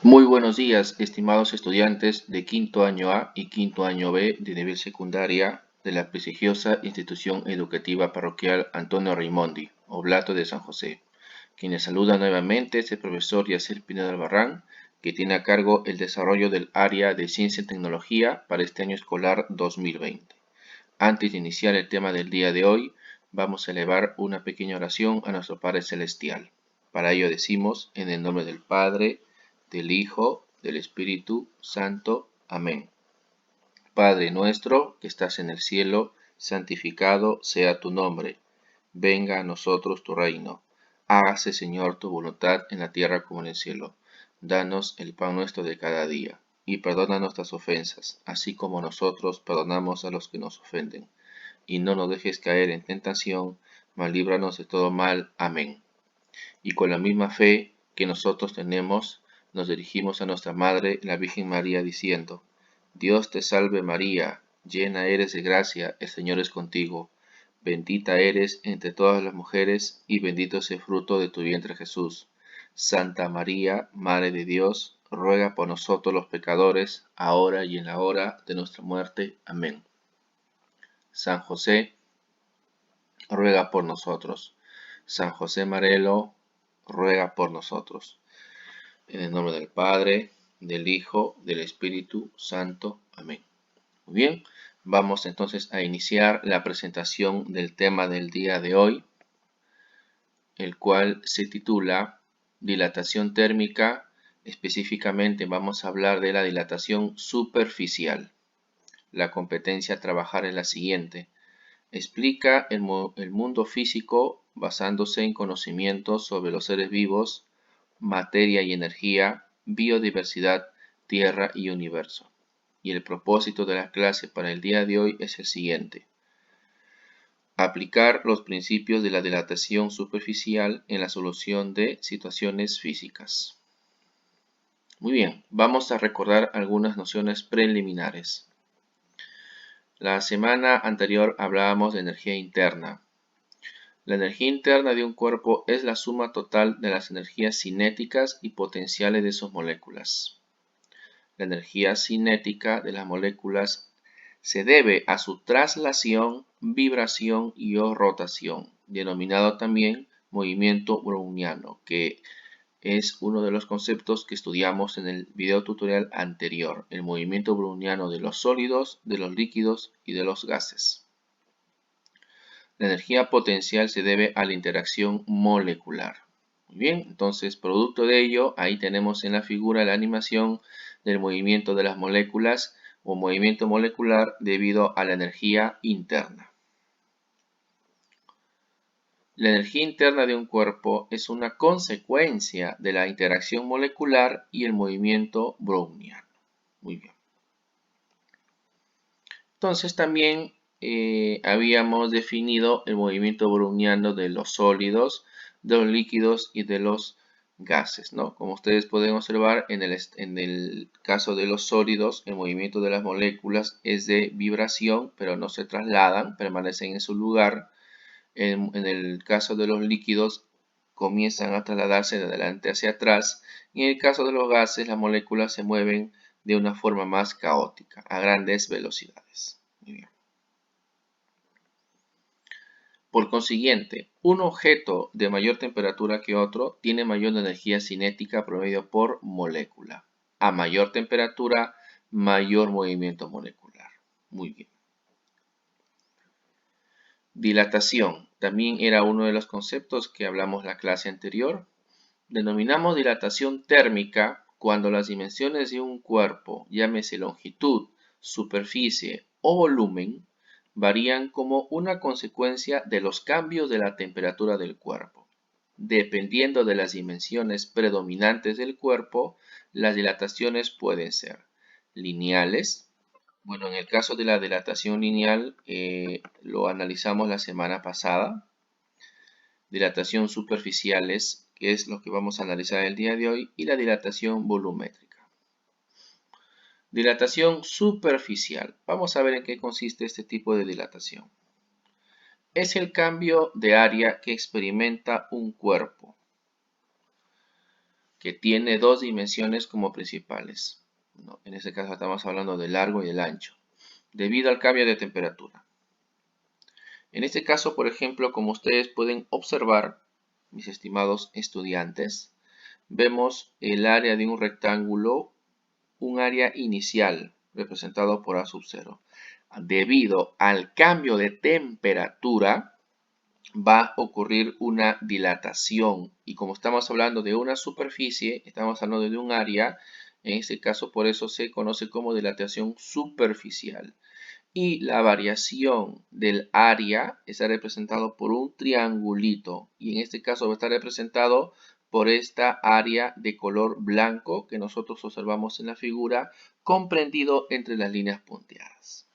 Muy buenos días, estimados estudiantes de quinto año A y quinto año B de nivel secundaria de la prestigiosa institución educativa parroquial Antonio Raimondi, Oblato de San José. Quienes saluda nuevamente es el profesor Yacer Pineda Albarrán, que tiene a cargo el desarrollo del área de Ciencia y Tecnología para este año escolar 2020. Antes de iniciar el tema del día de hoy, vamos a elevar una pequeña oración a nuestro Padre Celestial. Para ello decimos, en el nombre del Padre, del Hijo, del Espíritu Santo. Amén. Padre nuestro que estás en el cielo, santificado sea tu nombre. Venga a nosotros tu reino. Hágase, Señor, tu voluntad en la tierra como en el cielo. Danos el pan nuestro de cada día, y perdona nuestras ofensas, así como nosotros perdonamos a los que nos ofenden. Y no nos dejes caer en tentación, mas líbranos de todo mal. Amén. Y con la misma fe que nosotros tenemos, nos dirigimos a nuestra Madre, la Virgen María, diciendo: Dios te salve María, llena eres de gracia, el Señor es contigo. Bendita eres entre todas las mujeres, y bendito es el fruto de tu vientre Jesús. Santa María, Madre de Dios, ruega por nosotros los pecadores, ahora y en la hora de nuestra muerte. Amén. San José, ruega por nosotros. San José Marelo, ruega por nosotros. En el nombre del Padre, del Hijo, del Espíritu Santo. Amén. Muy bien, vamos entonces a iniciar la presentación del tema del día de hoy, el cual se titula Dilatación térmica. Específicamente vamos a hablar de la dilatación superficial. La competencia a trabajar es la siguiente. Explica el mundo físico basándose en conocimientos sobre los seres vivos, materia y energía, biodiversidad, tierra y universo. Y el propósito de la clase para el día de hoy es el siguiente: aplicar los principios de la dilatación superficial en la solución de situaciones físicas. Muy bien, vamos a recordar algunas nociones preliminares. La semana anterior hablábamos de energía interna. La energía interna de un cuerpo es la suma total de las energías cinéticas y potenciales de sus moléculas. La energía cinética de las moléculas se debe a su traslación, vibración y o rotación, denominado también movimiento browniano, que es uno de los conceptos que estudiamos en el video tutorial anterior, el movimiento browniano de los sólidos, de los líquidos y de los gases. La energía potencial se debe a la interacción molecular. Muy bien, entonces, producto de ello, ahí tenemos en la figura la animación del movimiento de las moléculas o movimiento molecular debido a la energía interna. La energía interna de un cuerpo es una consecuencia de la interacción molecular y el movimiento browniano. Muy bien. Entonces también habíamos definido el movimiento browniano de los sólidos, de los líquidos y de los gases, ¿no? Como ustedes pueden observar, en el caso de los sólidos, el movimiento de las moléculas es de vibración, pero no se trasladan, permanecen en su lugar. En el caso de los líquidos, comienzan a trasladarse de adelante hacia atrás. Y en el caso de los gases, las moléculas se mueven de una forma más caótica, a grandes velocidades. Muy bien. Por consiguiente, un objeto de mayor temperatura que otro tiene mayor energía cinética promedio por molécula. A mayor temperatura, mayor movimiento molecular. Muy bien. Dilatación. También era uno de los conceptos que hablamos la clase anterior. Denominamos dilatación térmica cuando las dimensiones de un cuerpo, llámese longitud, superficie o volumen, varían como una consecuencia de los cambios de la temperatura del cuerpo. Dependiendo de las dimensiones predominantes del cuerpo, las dilataciones pueden ser lineales. Bueno, en el caso de la dilatación lineal, lo analizamos la semana pasada. Dilatación superficiales, que es lo que vamos a analizar el día de hoy, y la dilatación volumétrica. Dilatación superficial. Vamos a ver en qué consiste este tipo de dilatación. Es el cambio de área que experimenta un cuerpo, que tiene dos dimensiones como principales. ¿No? En este caso estamos hablando del largo y el ancho, debido al cambio de temperatura. En este caso, por ejemplo, como ustedes pueden observar, mis estimados estudiantes, vemos el área de un rectángulo, un área inicial representado por A sub 0. Debido al cambio de temperatura, va a ocurrir una dilatación. Y como estamos hablando de una superficie, estamos hablando de un área, en este caso por eso se conoce como dilatación superficial. Y la variación del área está representado por un triangulito. Y en este caso va a estar representado por esta área de color blanco que nosotros observamos en la figura, comprendido entre las líneas punteadas.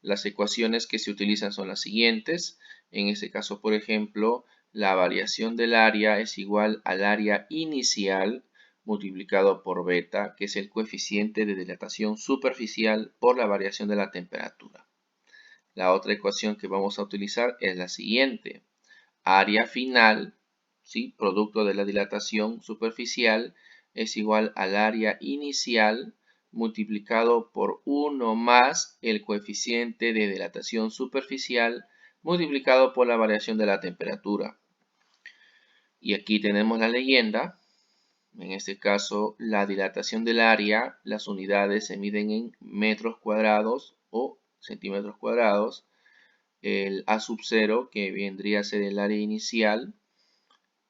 Las ecuaciones que se utilizan son las siguientes. En este caso, por ejemplo, la variación del área es igual al área inicial multiplicado por beta, que es el coeficiente de dilatación superficial por la variación de la temperatura. La otra ecuación que vamos a utilizar es la siguiente. Área final, ¿sí? Producto de la dilatación superficial, es igual al área inicial multiplicado por 1 más el coeficiente de dilatación superficial multiplicado por la variación de la temperatura. Y aquí tenemos la leyenda. En este caso, la dilatación del área, las unidades se miden en metros cuadrados o centímetros cuadrados. El A sub 0, que vendría a ser el área inicial.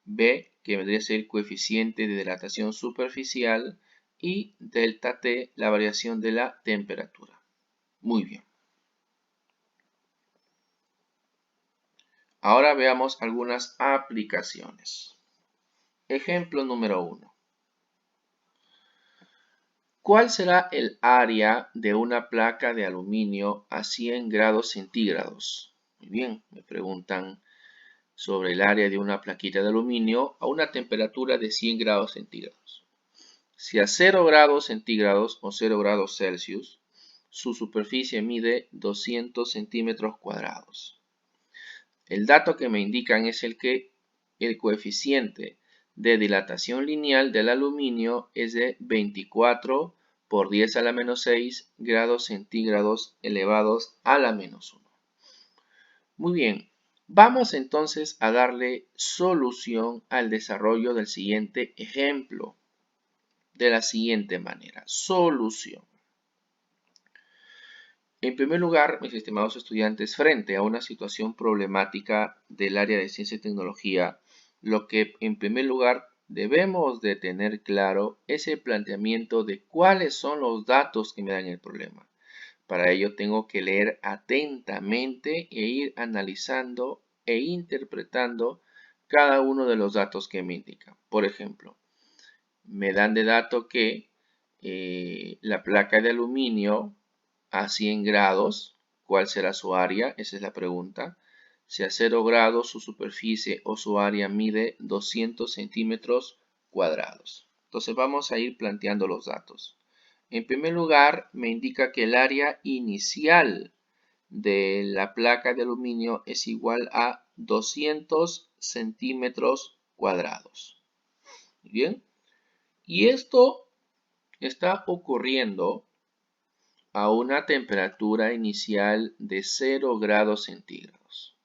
B, que vendría a ser el coeficiente de dilatación superficial. Y delta T, la variación de la temperatura. Muy bien. Ahora veamos algunas aplicaciones. Ejemplo número 1. ¿Cuál será el área de una placa de aluminio a 100 grados centígrados? Muy bien, me preguntan sobre el área de una plaquita de aluminio a una temperatura de 100 grados centígrados. Si a 0 grados centígrados o 0 grados Celsius, su superficie mide 200 centímetros cuadrados. El dato que me indican es el que el coeficiente de dilatación lineal del aluminio es de 24 por 10 a la menos 6 grados centígrados elevados a la menos 1. Muy bien, vamos entonces a darle solución al desarrollo del siguiente ejemplo. De la siguiente manera, solución. En primer lugar, mis estimados estudiantes, frente a una situación problemática del área de ciencia y tecnología, lo que en primer lugar debemos de tener claro es el planteamiento de cuáles son los datos que me dan el problema. Para ello tengo que leer atentamente e ir analizando e interpretando cada uno de los datos que me indican. Por ejemplo, me dan de dato que la placa de aluminio a 100 grados, ¿cuál será su área? Esa es la pregunta. Si a 0 grados su superficie o su área mide 200 centímetros cuadrados. Entonces vamos a ir planteando los datos. En primer lugar, me indica que el área inicial de la placa de aluminio es igual a 200 centímetros cuadrados. Bien. Y esto está ocurriendo a una temperatura inicial de 0 grados centígrados.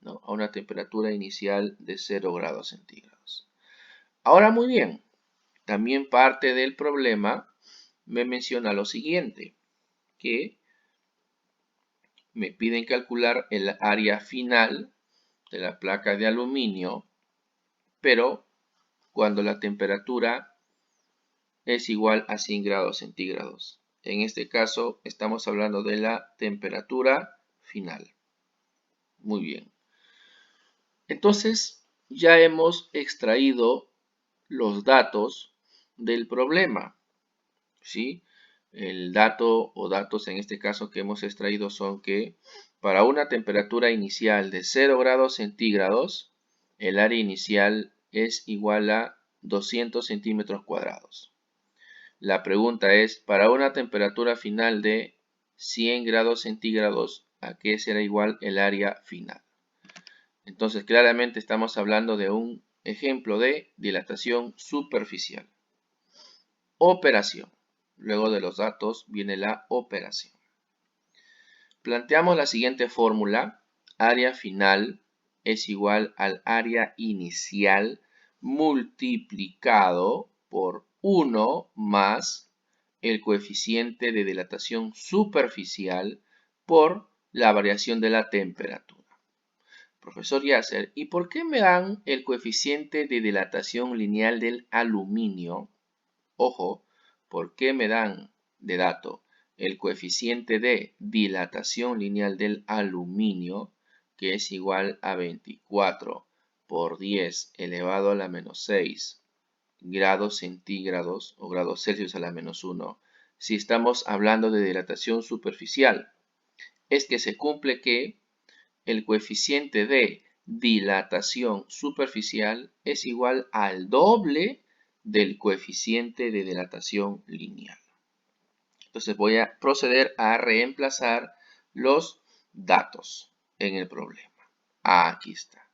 ¿No? A una temperatura inicial de 0 grados centígrados. Ahora muy bien, también parte del problema me menciona lo siguiente, que me piden calcular el área final de la placa de aluminio, pero cuando la temperatura es igual a 100 grados centígrados. En este caso estamos hablando de la temperatura final. Muy bien. Entonces ya hemos extraído los datos del problema. ¿Sí? El dato o datos en este caso que hemos extraído son que para una temperatura inicial de 0 grados centígrados, el área inicial es igual a 200 centímetros cuadrados. La pregunta es, para una temperatura final de 100 grados centígrados, ¿a qué será igual el área final? Entonces, claramente estamos hablando de un ejemplo de dilatación superficial. Operación. Luego de los datos viene la operación. Planteamos la siguiente fórmula. Área final es igual al área inicial multiplicado por 1 más el coeficiente de dilatación superficial por la variación de la temperatura. Profesor Yasser, ¿y por qué me dan el coeficiente de dilatación lineal del aluminio? Ojo, ¿por qué me dan de dato el coeficiente de dilatación lineal del aluminio, que es igual a 24 por 10 elevado a la menos 6 grados centígrados o grados Celsius a la menos 1? Si estamos hablando de dilatación superficial, es que se cumple que el coeficiente de dilatación superficial es igual al doble del coeficiente de dilatación lineal. Entonces voy a proceder a reemplazar los datos en el problema. Aquí está.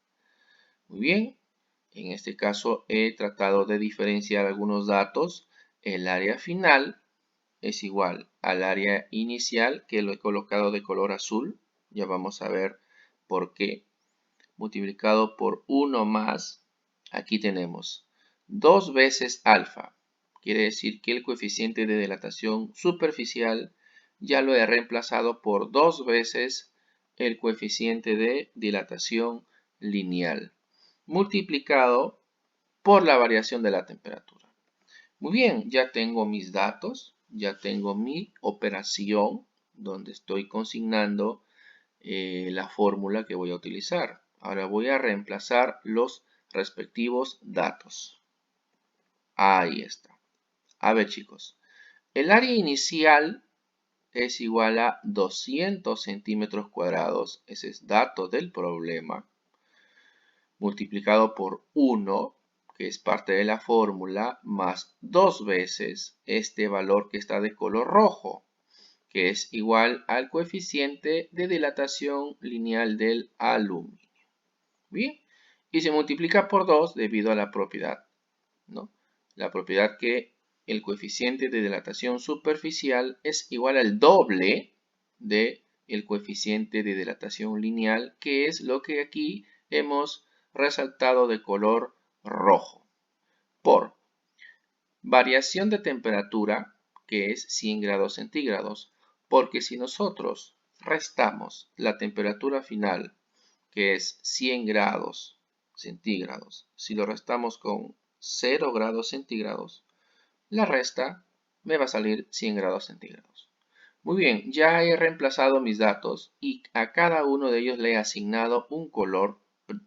Muy bien. En este caso he tratado de diferenciar algunos datos. El área final es igual al área inicial, que lo he colocado de color azul. Ya vamos a ver por qué. Multiplicado por 1 más, aquí tenemos 2 veces alfa. Quiere decir que el coeficiente de dilatación superficial ya lo he reemplazado por 2 veces el coeficiente de dilatación lineal, multiplicado por la variación de la temperatura. Muy bien, ya tengo mis datos, ya tengo mi operación donde estoy consignando la fórmula que voy a utilizar. Ahora voy a reemplazar los respectivos datos. Ahí está. A ver, chicos. El área inicial es igual a 200 centímetros cuadrados. Ese es dato del problema. Multiplicado por 1, que es parte de la fórmula, más 2 veces este valor que está de color rojo, que es igual al coeficiente de dilatación lineal del aluminio. Bien, y se multiplica por 2 debido a la propiedad, ¿no? La propiedad que el coeficiente de dilatación superficial es igual al doble del coeficiente de dilatación lineal, que es lo que aquí hemos resaltado de color rojo, por variación de temperatura, que es 100 grados centígrados, porque si nosotros restamos la temperatura final, que es 100 grados centígrados, si lo restamos con 0 grados centígrados, la resta me va a salir 100 grados centígrados. Muy bien, ya he reemplazado mis datos y a cada uno de ellos le he asignado un color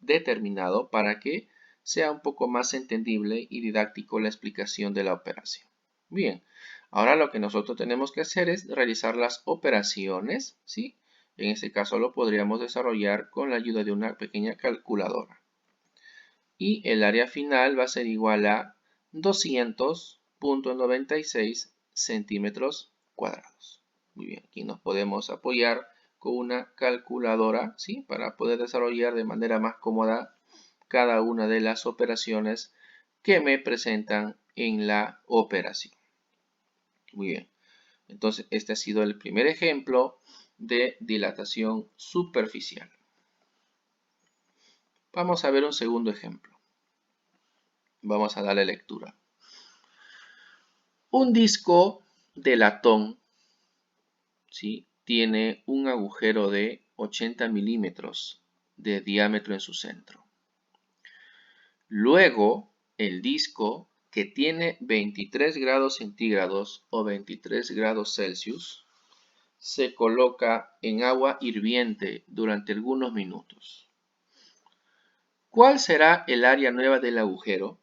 determinado para que sea un poco más entendible y didáctico la explicación de la operación. Bien, ahora lo que nosotros tenemos que hacer es realizar las operaciones, ¿sí? En este caso lo podríamos desarrollar con la ayuda de una pequeña calculadora. Y el área final va a ser igual a 200.96 centímetros cuadrados. Muy bien, aquí nos podemos apoyar con una calculadora, ¿sí? Para poder desarrollar de manera más cómoda cada una de las operaciones que me presentan en la operación. Muy bien, entonces este ha sido el primer ejemplo de dilatación superficial. Vamos a ver un segundo ejemplo. Vamos a darle lectura. Un disco de latón, ¿sí?, tiene un agujero de 80 milímetros de diámetro en su centro. Luego, el disco, que tiene 23 grados centígrados o 23 grados Celsius, se coloca en agua hirviente durante algunos minutos. ¿Cuál será el área nueva del agujero?,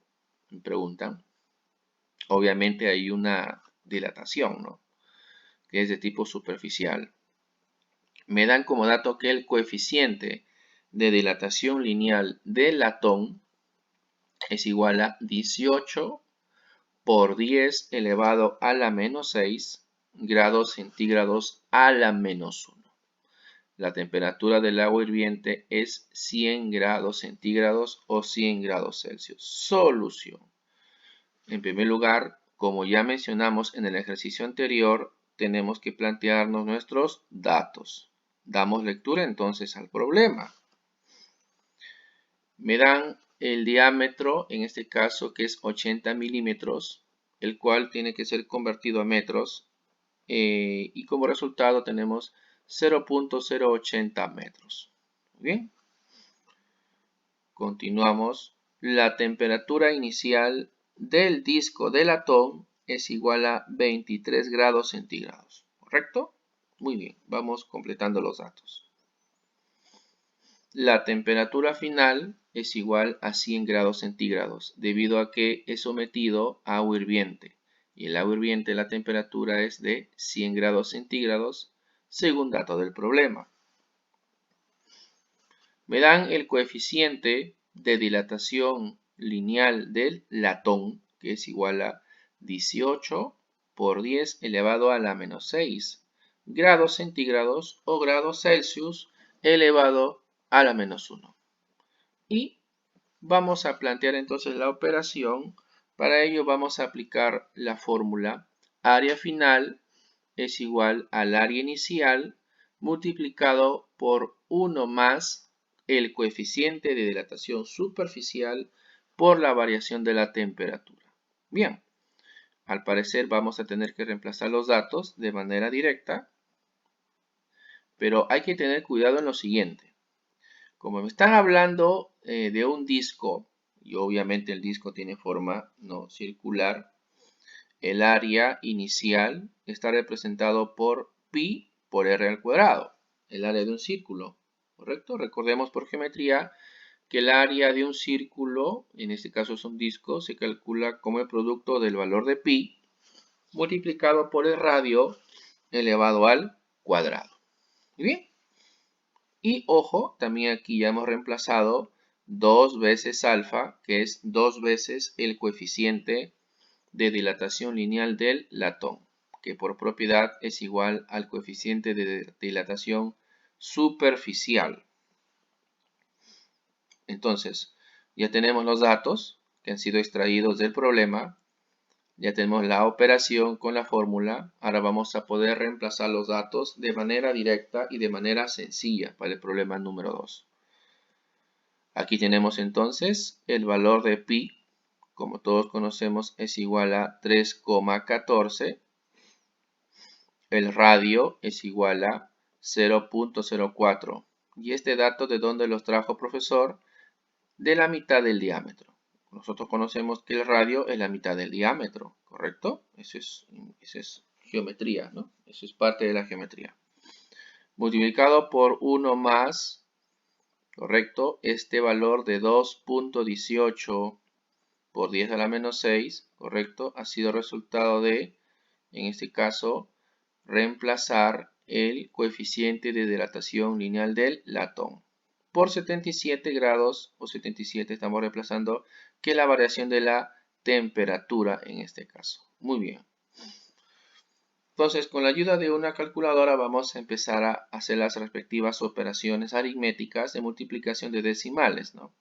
me preguntan. Obviamente hay una dilatación, ¿no?, que es de tipo superficial. Me dan como dato que el coeficiente de dilatación lineal del latón es igual a 18 por 10 elevado a la menos 6 grados centígrados a la menos 1. la temperatura del agua hirviente es 100 grados centígrados o 100 grados Celsius. Solución. En primer lugar, como ya mencionamos en el ejercicio anterior, tenemos que plantearnos nuestros datos. Damos lectura entonces al problema. Me dan el diámetro, en este caso, que es 80 milímetros, el cual tiene que ser convertido a metros. Y como resultado tenemos 0.080 metros. Bien. Continuamos. La temperatura inicial del disco de latón es igual a 23 grados centígrados. ¿Correcto? Muy bien. Vamos completando los datos. La temperatura final es igual a 100 grados centígrados debido a que es sometido a agua hirviente. Y el agua hirviente la temperatura es de 100 grados centígrados según dato del problema. Me dan el coeficiente de dilatación lineal del latón, que es igual a 18 por 10 elevado a la menos 6 grados centígrados o grados Celsius elevado a la menos 1. Y vamos a plantear entonces la operación. Para ello vamos a aplicar la fórmula área final es igual al área inicial multiplicado por 1 más el coeficiente de dilatación superficial por la variación de la temperatura. Bien, al parecer vamos a tener que reemplazar los datos de manera directa, pero hay que tener cuidado en lo siguiente. Como me están hablando de un disco, y obviamente el disco tiene forma no circular, el área inicial está representado por pi por r al cuadrado, el área de un círculo, ¿correcto? Recordemos por geometría que el área de un círculo, en este caso es un disco, se calcula como el producto del valor de pi multiplicado por el radio elevado al cuadrado. ¿Muy bien? Y ojo, también aquí ya hemos reemplazado 2 veces alfa, que es 2 veces el coeficiente de dilatación lineal del latón, que por propiedad es igual al coeficiente de dilatación superficial. Entonces, ya tenemos los datos que han sido extraídos del problema, ya tenemos la operación con la fórmula. Ahora vamos a poder reemplazar los datos de manera directa y de manera sencilla para el problema número 2. Aquí tenemos entonces el valor de pi, como todos conocemos, es igual a 3,14. El radio es igual a 0.04. ¿Y este dato de dónde los trajo, profesor? De la mitad del diámetro. Nosotros conocemos que el radio es la mitad del diámetro, ¿correcto? Eso es geometría, ¿no? Eso es parte de la geometría. Multiplicado por 1 más, ¿correcto? Este valor de 2.18 por 10 a la menos 6, ¿correcto? Ha sido resultado de, en este caso, reemplazar el coeficiente de dilatación lineal del latón. Por 77 grados o 77 estamos reemplazando que la variación de la temperatura en este caso. Muy bien. Entonces, con la ayuda de una calculadora vamos a empezar a hacer las respectivas operaciones aritméticas de multiplicación de decimales, ¿no?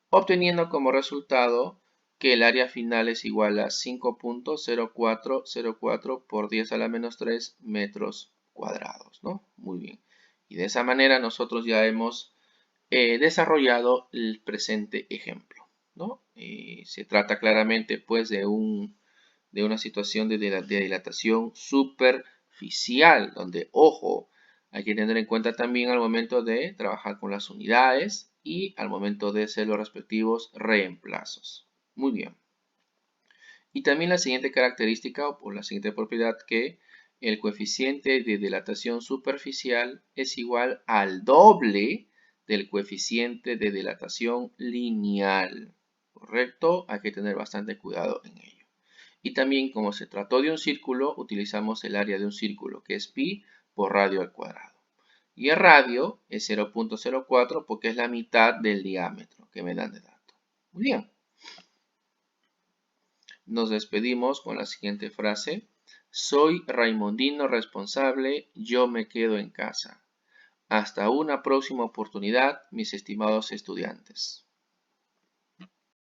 Obteniendo como resultado que el área final es igual a 5.0404 por 10 a la menos 3 metros cuadrados, ¿no? Muy bien. Y de esa manera nosotros ya hemos desarrollado el presente ejemplo, ¿no? Se trata claramente pues de una situación de dilatación superficial, donde, ojo, hay que tener en cuenta también al momento de trabajar con las unidades y al momento de hacer los respectivos reemplazos. Muy bien. Y también la siguiente característica o la siguiente propiedad, que el coeficiente de dilatación superficial es igual al doble del coeficiente de dilatación lineal. ¿Correcto? Hay que tener bastante cuidado en ello. Y también, como se trató de un círculo, utilizamos el área de un círculo, que es pi por radio al cuadrado. Y el radio es 0.04 porque es la mitad del diámetro que me dan de dato. Muy bien. Nos despedimos con la siguiente frase. Soy Raimondino responsable, yo me quedo en casa. Hasta una próxima oportunidad, mis estimados estudiantes.